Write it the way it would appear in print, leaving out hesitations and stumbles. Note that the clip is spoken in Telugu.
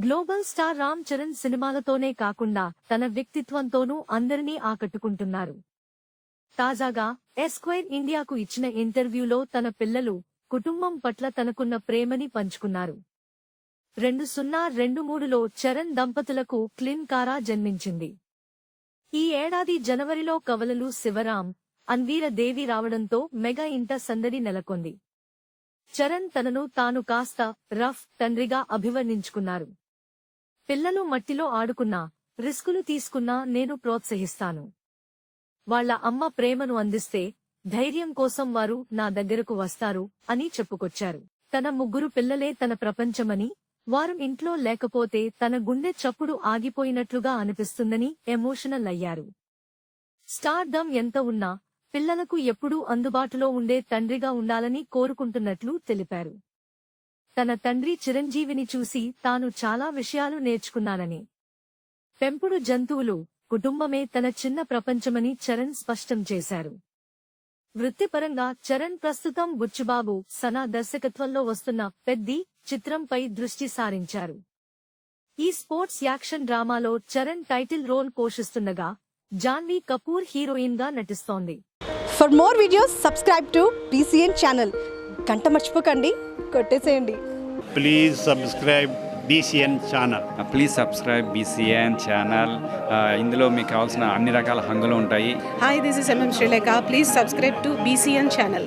గ్లోబల్ స్టార్ రామ్ చరణ్ సినిమాలతోనే కాకుండా తన వ్యక్తిత్వంతోనూ అందరినీ ఆకట్టుకుంటున్నారు. తాజాగా ఎస్క్వైర్ ఇండియాకు ఇచ్చిన ఇంటర్వ్యూలో తన పిల్లలు, కుటుంబం పట్ల తనకున్న ప్రేమని పంచుకున్నారు. 2023లో చరణ్ దంపతులకు క్లిన్ కారా జన్మించింది. ఈ ఏడాది జనవరిలో కవలలు శివరాం, అన్వీర దేవి రావడంతో మెగా ఇంట సందడి నెలకొంది. చరణ్ తనను తాను కాస్త రఫ్ తండ్రిగా అభివర్ణించుకున్నారు. పిల్లలు మట్టిలో ఆడుకున్నా, రిస్కులు తీసుకున్నా నేను ప్రోత్సహిస్తాను. వాళ్ల అమ్మ ప్రేమను అందిస్తే ధైర్యం కోసం వారు నా దగ్గరకు వస్తారు అని చెప్పుకొచ్చారు. తన 3 పిల్లలే తన ప్రపంచమని, వారు ఇంట్లో లేకపోతే తన గుండె చప్పుడు ఆగిపోయినట్లుగా అనిపిస్తుందని ఎమోషనల్ అయ్యారు. స్టార్డమ్ ఎంత ఉన్నా పిల్లలకు ఎప్పుడూ అందుబాటులో ఉండే తండ్రిగా ఉండాలని కోరుకుంటున్నట్లు తెలిపారు. తన తండ్రి చిరంజీవిని చూసి తాను చాలా విషయాలు నేర్చుకున్నానని, పెంపుడు జంతువులు, కుటుంబమే తన చిన్న ప్రపంచమని చరణ్ స్పష్టం చేశారు. వృత్తిపరంగా చరణ్ ప్రస్తుతం బుచ్చుబాబు, సనా దర్శకత్వంలో వస్తున్న పెద్ది చిత్రంపై దృష్టి సారించారు. ఈ స్పోర్ట్స్ యాక్షన్ డ్రామాలో చరణ్ టైటిల్ రోల్ పోషిస్తుండగా జాన్వీ కపూర్ హీరోయిన్ గా నటిస్తోంది. For more videos, subscribe to BCN channel. గంట మర్చిపోకండి, కొట్టేసేయండి. Please subscribe BCN channel. Please subscribe BCN channel. ఇందులో మీకు కావాల్సిన అన్ని రకాల హంగులు ఉంటాయి. Hi, this is MM Sri Lanka. Please subscribe to BCN channel.